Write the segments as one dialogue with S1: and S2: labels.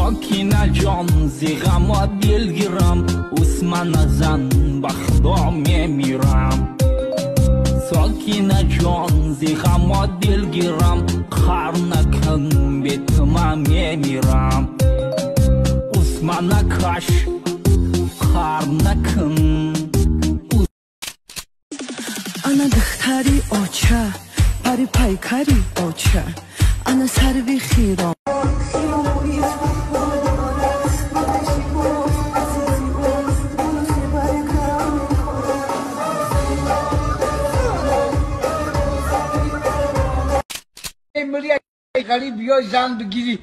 S1: ساکینه جان زیغما دلگیرم اسم نزن به خدا میمیرم ساکینه جان زیغما دلگیرم خر نکن به تو من میمیرم اسم نکش خر نکن
S2: انا دختری آچه پری پیکری آچه انا سروی خیرم
S3: غریب یا زن بگیری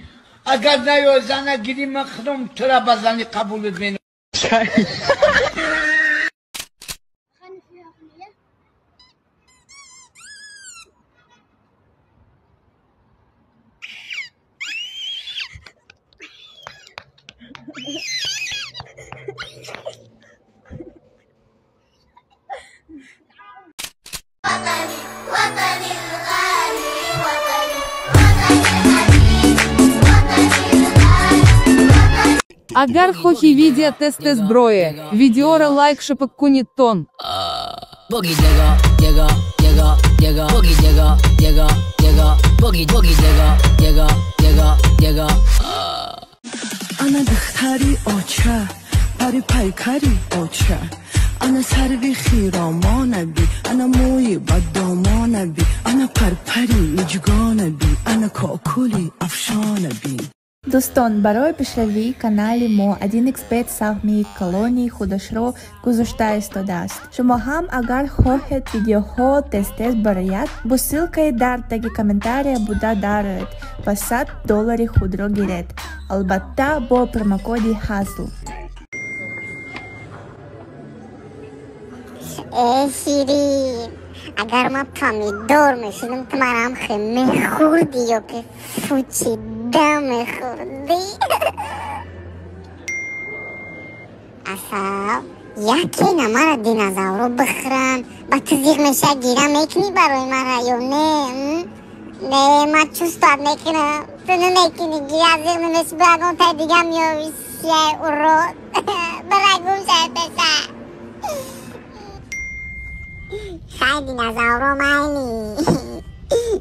S3: اگر نه یا زن نگیری من خودم تو را بزنی قبولت مینم
S4: Agar hochi video testy zbroje, videora like шепок kuniton.
S5: Boogie llega, Boogie llega, Boogie llega.
S2: انا دختری آچه پری پیکری آچه انا سروی خیرامان بی انا موی بدامان بی انا پرپری مجگان بی انا کاکولی افشان بی
S6: دوستان برای پیشروی کانال ما 1xbet سهمی کلونی خودش رو گذاشته استاده است. شما هم اگر خواهید ویدیوها تست برایت با سیلکای در تگ کامنتاریا بوده دارید و $100 خود رو گیرید. البته با پرومокодی هازل.
S7: شیرین اگر ما پامیدور میشدیم تو من هم خیلی خوردی یا که فوچیده میخوردی اصلا یکی نمارا دینازاور رو بخورن با تو زیغ میشه گیره میکنی برای مرا یا نه نه من چوستاد میکنم تو نمیکنی گیره از زیغ نمیشه برگون تا دیگه میویسیه او رو برگون شد بشه خیلی دینازاور رو معنی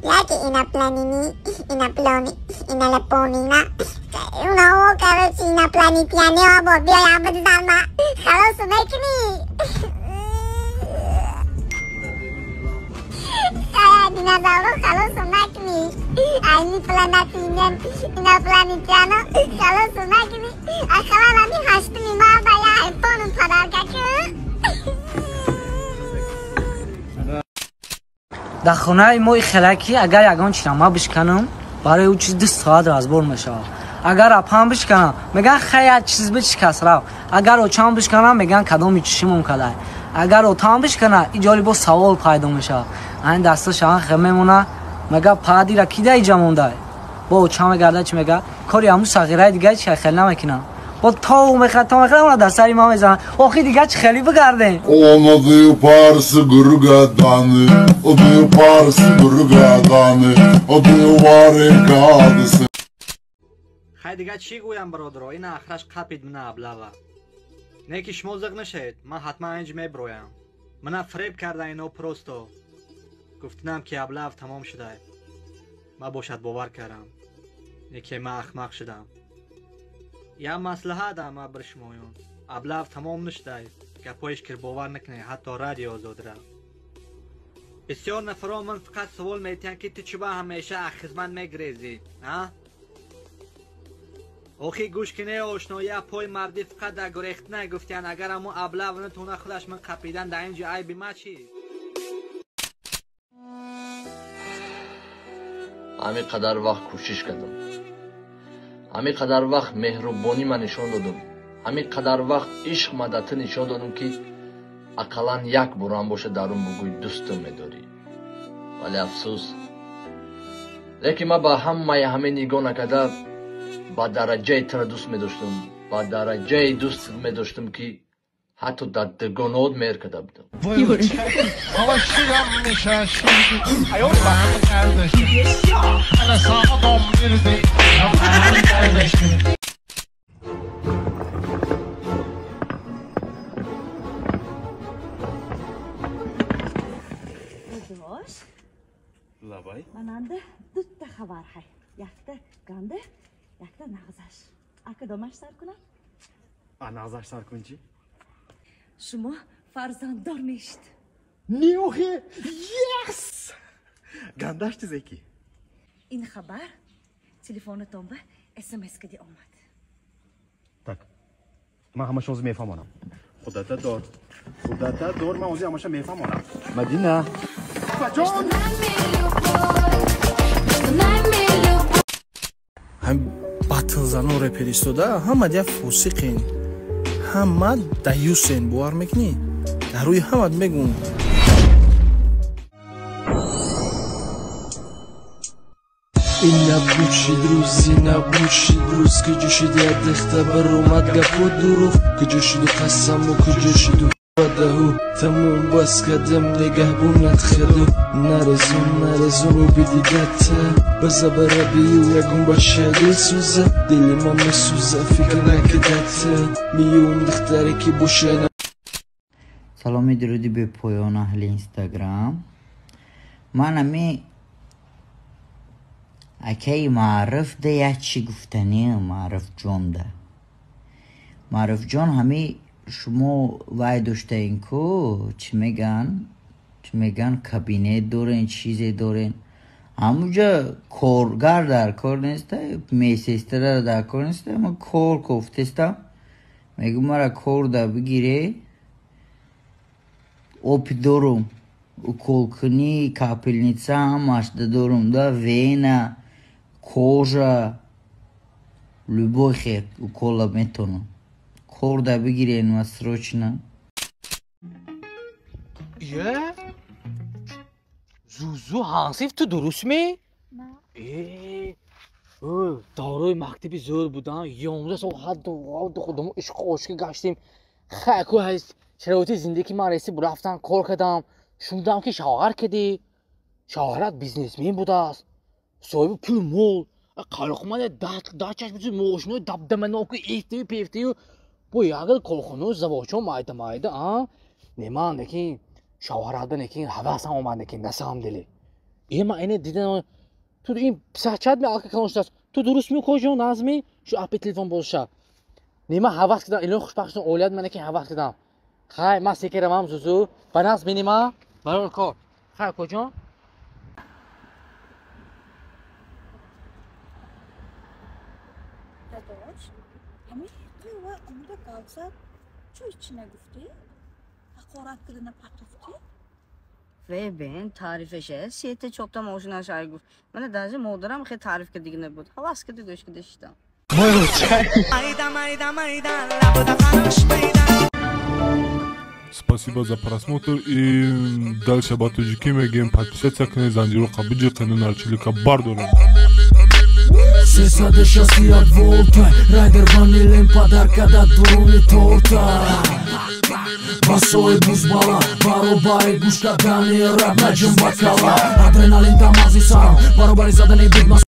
S7: یکی اینا پلانینی اینا پلانی اینا لپونینا اونا او کروچی اینا پلانی پیانی آبا بیای آبا دیدن ما خلاصو میکنی دینازاور خلاصو نکنی اینی پلانتینن اینا پلانی پیانو خلاصو نکنی اخوان همی هشتمی مرده یا ایپونم پدر که
S8: در خونه ما خلکی اگر یگان چینما بشکنم برای او چیز 2 ساعت از بر میشه اگر اپام بشکنم میگن خیلی چیز بچکس راو اگر اوچام بشکنم میگن کدوم چشمم کلای اگر اوتام بشکنه ایجالی با سوال پیدا میشه این دستا شان خممونه میگه پادی را کی دای جمونده با اوچام گرده چی میگه کاری همون صغیره دیگه چی خیلی نمیکنم با تا میخواد اون دستاری ما میزنن آخی دیگه چی خیلی بگردن
S9: Ona diyor parsı gurgadane o diyor parsı gurgadane o diyor varikadısı
S8: خیلی دیگه چی گویم برادرها این آخرش قپید من ابلاغا نیکی شما زغ نشید من حتما اینج میبرویم من فریب کرده اینو پروستو گفتنم که ابلاغ تمام شده من باشد باور کردم نیکی من اخمق شدم یا مسئله ده ما برشمایون ابلاغ تمام نشده گپایش که باور نکنه حتی رادیو آزاد را بسیار نفرا من فقط سوال میتین که تو چوبه همیشه خدمت میگریزید ها اوخی گوش کنه آشنایی پای مردی فقط در گریخت نگفتین اگر همون ابلاغ نتونه خودش من قپیدن در اینجا عیبی ما چی
S10: همین قدر وقت کوشش کردم همین قدر وقت مهربانی من نشان دادم همین قدر وقت عشق مدت نشان دادم که اقلا یک بارم باشه درون بگوی دوستم میداری ولی افسوس لیکن من با همه نگاه نکرده با درجه تر دوست میداشتم با درجه دوست میداشتم که حتی در دگانات میرکده بودم
S11: var hay. Yakta gandı, yakta nağzaş. Aka domaş sarkuna?
S12: Nağzaş sarkunci?
S11: Şumu farzan dormeşt.
S12: Ne o he? Yes! Gandaştı Zeki.
S11: İn haber, telefonu tomba, SMS kedi olmadı.
S12: Tak. Ma hamash oz mefhamonam. Xudata dor. Xudata dor, ma ozi hamash mefhamonam. Madina. Fajon.
S13: هم باتل زنو رپریستو دا همه دیا فوسیقین همه دیوسین بوار میکنی در روی همه میگون این نبوشید روزی نبوشید روز که جوشید یاد اختبر اومد گفت دروف که جوشید و قسم و که جوشید و دهو تموم بس کدم نگه بونت خدو نرزون و بیدیدت بزا برا بیو یکون باشه دل سوزه دلی من مسوزه فکر نکدت میون دختره که بوشه
S14: سلامی درودی به پایان اهل اینستاگرام من همی اکی معرف ده یه چی گفتنی معرف جان ده معرف جان همی شما وای داشته این کو چی میگن کابینه دارین چیزی دارین همونجا کارگر در کار نیسته میسیستر در کار نیسته من کار گفتستم میگم مرا کار دا بگیره опи дорум уколкини капелница ҳамаш да дорум да вена кожа любой хер укола метонам кор да бигирен ва срочно
S15: زوزو حاسف تو درست می؟ داروی مکتبی زور بودن 11 ساعت دو خودمو عشق عاشق گشتیم خاکو هست شرایط زندگی من رسید رفتم کار کردم شوندم که شوهر کردی شوهرت بیزنسمن بوده است صاحب پول مول کارخونه ده چشم موشنو دبدمه که ایفتی پیفتی bu yagıl korkunu zavoço mayda neman nekin şavarada nekin havasan oman nekin nasam dili ima ene diden tu in psachad mi alka konuştas tu durust mi kojon nazmi şu apet telefon bolşa nima havas kidan elon xushbaxtın olyad men nekin havas kidan hay ma sekeramam zuzu banas minima baror kor hay kojon
S11: kalsa şu içine güftü, hakaret kırına patlıftı. Ve ben tarife şey, siyete çoktan moşuna şahit güft. Bana daha modaram ki tarif kırdıgına بود. Havas kırdı göç kırdı işte.
S16: Спасибо за просмотр и дальше батуджики мегем подписаться к Незанжиру Кабиджи канал Чилика Бардора.
S13: Сесаде шасият волта Райдер ванилен подарка да дуруни торта Басои бузбала Баробари гушта дани раб наджим бакала Адреналин тамази сарам Баробари задани бидмас